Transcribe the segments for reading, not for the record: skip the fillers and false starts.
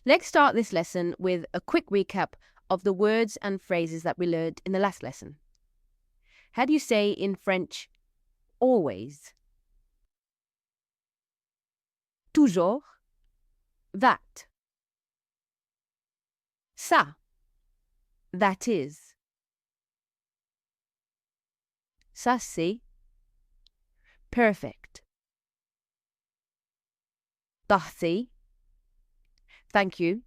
Let's start this lesson with a quick recap of the words and phrases that we learned in the last lesson. How do you say in French, always? Toujours, that. Ça, that is. Ça c'est, perfect. Parfait, thank you.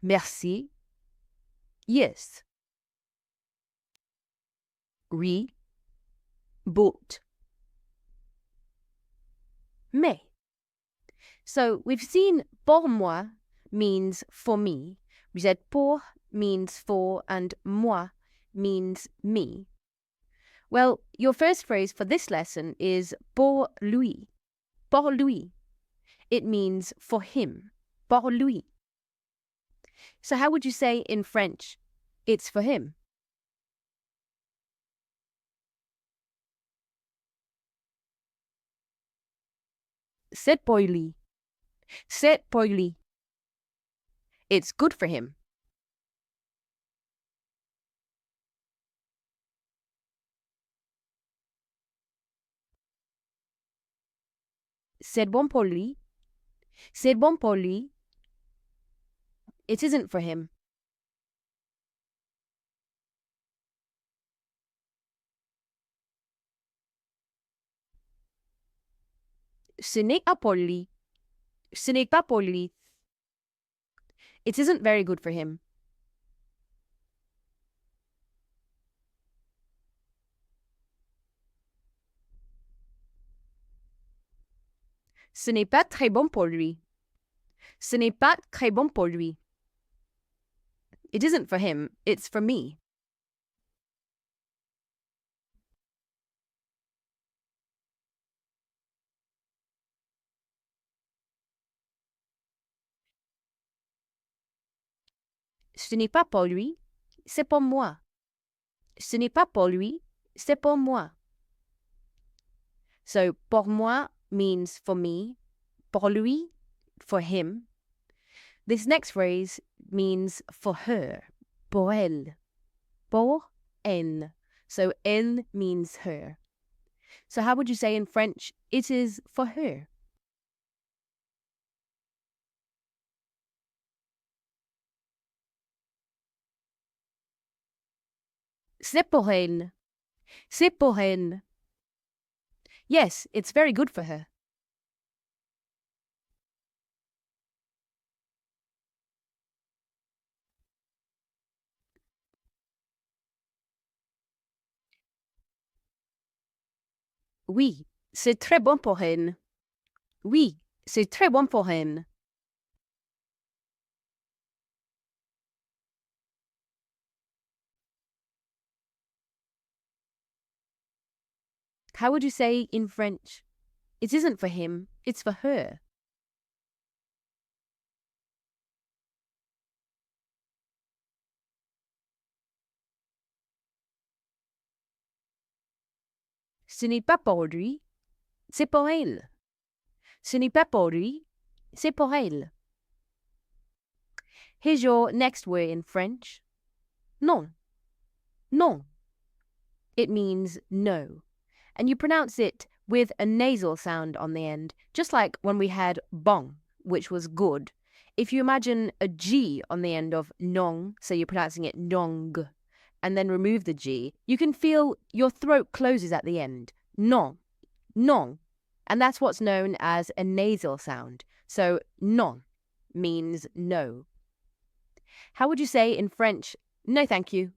Merci, yes. Oui, but. Mais. So we've seen pour moi means for me. We said pour means for and moi means me. Well, your first phrase for this lesson is pour lui. Pour lui. It means for him. Pour lui. So how would you say in French, it's for him? C'est pour lui. C'est pour lui. It's good for him. C'est bon pour lui. C'est bon pour lui. It isn't for him. Ce n'est pas pour lui. Ce n'est pas pour lui. It isn't very good for him. Ce n'est pas très bon pour lui. Ce n'est pas très bon pour lui. It isn't for him, it's for me. Ce n'est pas pour lui, c'est pour moi. Ce n'est pas pour lui, c'est pour moi. So, pour moi means for me, pour lui, for him. This next phrase means for her, pour elle. Pour elle. So, elle means her. So, how would you say in French, it is for her? C'est pour elle. C'est pour elle. Yes, it's very good for her. Oui, c'est très bon pour elle. Oui, c'est très bon pour elle. How would you say in French, it isn't for him, it's for her? Ce n'est pas pour lui, c'est pour elle. Ce n'est pas pour lui, c'est pour elle. Here's your next word in French. Non. Non. It means no. And you pronounce it with a nasal sound on the end, just like when we had bon, which was good. If you imagine a G on the end of non, so you're pronouncing it nong, and then remove the G, you can feel your throat closes at the end. Non. Non. And that's what's known as a nasal sound. So non means no. How would you say in French, no thank you?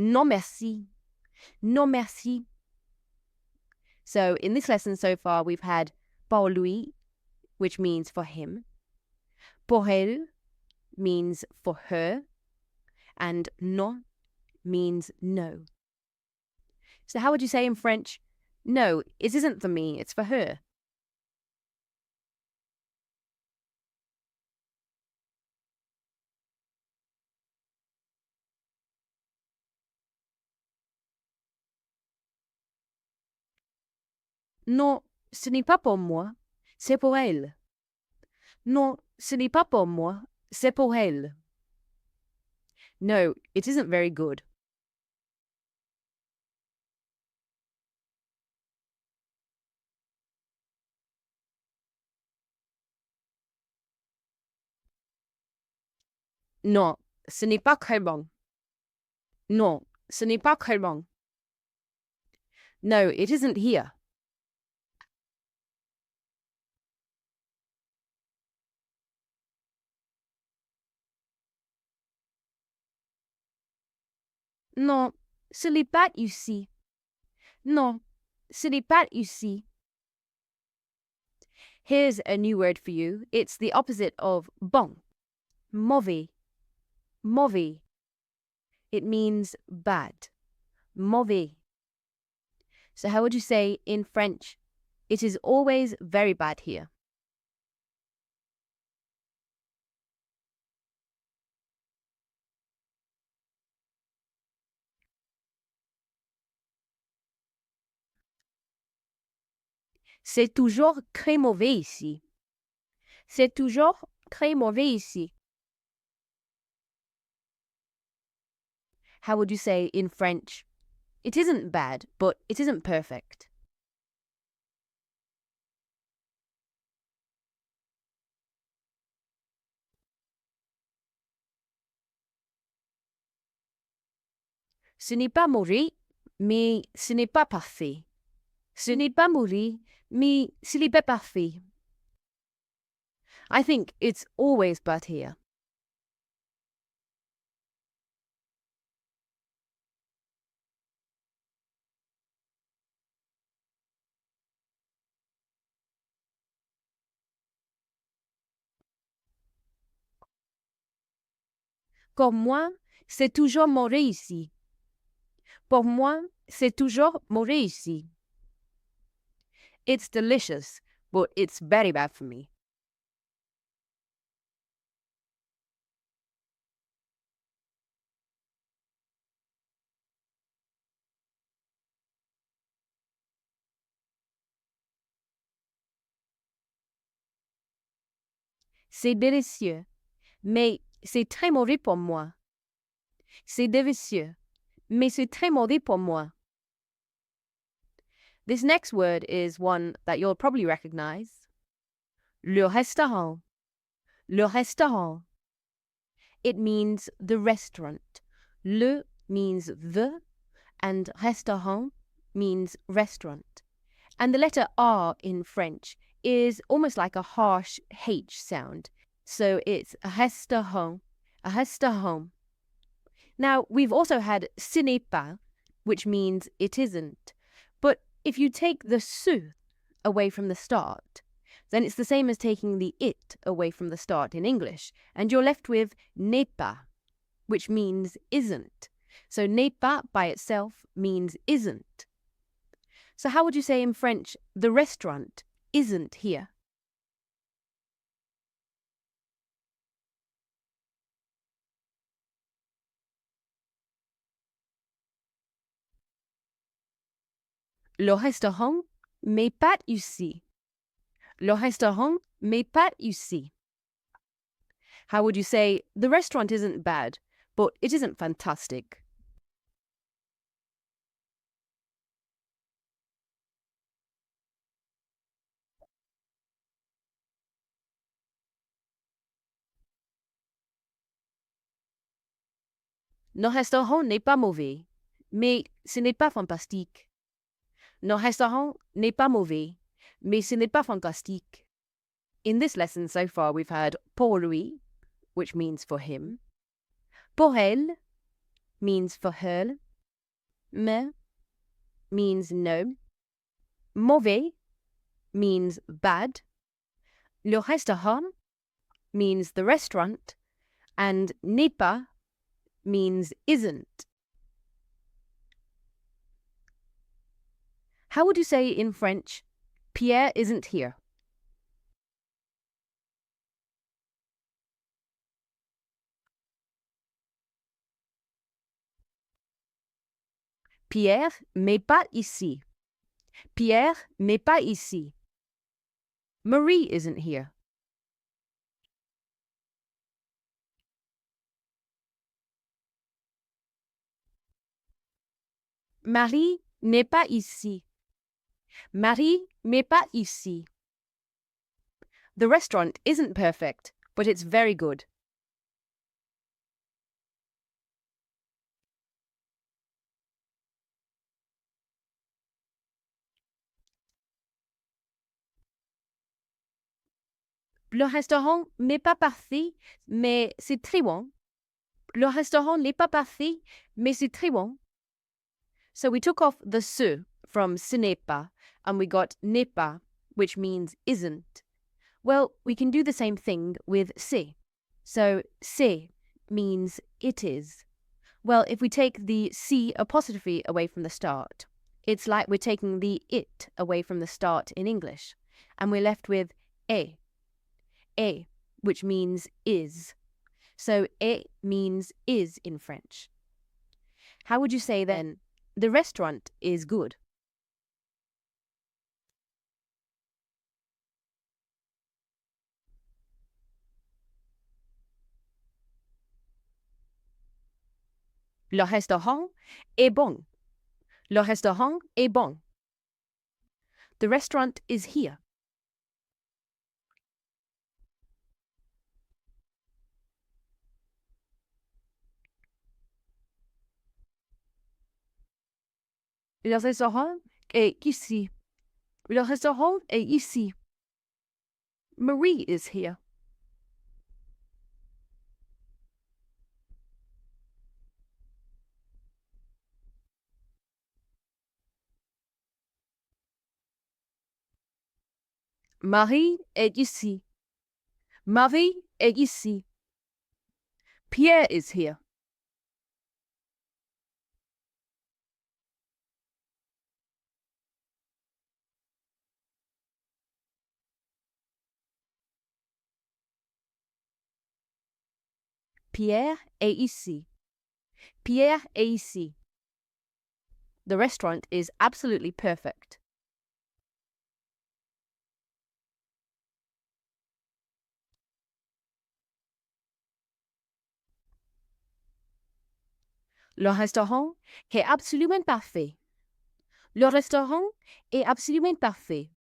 Non merci. Non merci. So in this lesson so far, we've had pour lui, which means for him. Pour elle means for her. And non means no. So how would you say in French, no, it isn't for me, it's for her? Non, ce n'est pas pour moi, c'est pour elle. Non, ce n'est pas pour moi, c'est pour elle. No, it isn't very good. Non, ce n'est pas très bon. Non, ce n'est pas très bon. No, it isn't here. Non, ce n'est pas ici. Non, ce n'est pas ici. Here's a new word for you. It's the opposite of bon. Mauvais. Mauvais. It means bad. Mauvais. So how would you say in French, it is always very bad here? C'est toujours très mauvais ici. C'est toujours très mauvais ici. How would you say in French, it isn't bad, but it isn't perfect? Ce n'est pas mauvais, mais ce n'est pas parfait. Ce n'est pas mauvais, mais ce n'est pas parfait. I think it's always bad here. Pour moi, c'est toujours mauvais ici. Pour moi, c'est toujours mauvais ici. It's delicious, but it's very bad for me. C'est délicieux, mais c'est très mauvais pour moi. C'est délicieux, mais c'est très mauvais pour moi. This next word is one that you'll probably recognize. Le restaurant. Le restaurant. It means the restaurant. Le means the, and restaurant means restaurant. And the letter R in French is almost like a harsh H sound. So it's a restaurant, a restaurant. Now, we've also had ce n'est pas, which means it isn't. But if you take the ce away from the start, then it's the same as taking the it away from the start in English, and you're left with n'est pas, which means isn't. So n'est pas by itself means isn't. So how would you say in French, the restaurant isn't here? Le restaurant n'est pas ici. Le restaurant n'est pas ici. How would you say, the restaurant isn't bad, but it isn't fantastic? Nos restaurant n'est pas mauvais, mais ce n'est pas fantastique. Nos restaurant n'est pas mauvais, mais ce n'est pas fantastique. In this lesson so far, we've had pour lui, which means for him. Pour elle means for her. Mais means no. Mauvais means bad. Le restaurant means the restaurant. And n'est pas means isn't. How would you say in French, Pierre isn't here? Pierre n'est pas ici. Pierre n'est pas ici. Marie isn't here. Marie n'est pas ici. Marie n'est pas ici. The restaurant isn't perfect, but it's very good. Le restaurant n'est pas parfait, mais c'est très bon. Le restaurant n'est pas parfait, mais c'est très bon. So we took off the ce from ce n'est pas, and we got n'est pas, which means isn't. Well, we can do the same thing with c'est. So c'est means it is. Well, if we take the C apostrophe away from the start, it's like we're taking the it away from the start in English, and we're left with est, which means is. So est means is in French. How would you say then, the restaurant is good? Le restaurant est bon. Le restaurant est bon. The restaurant is here. Le restaurant est ici. Le restaurant est ici. Marie is here. Marie est ici. Marie est ici. Pierre is here. Pierre est ici. Pierre est ici. The restaurant is absolutely perfect. Le restaurant est absolument parfait. Le restaurant est absolument parfait.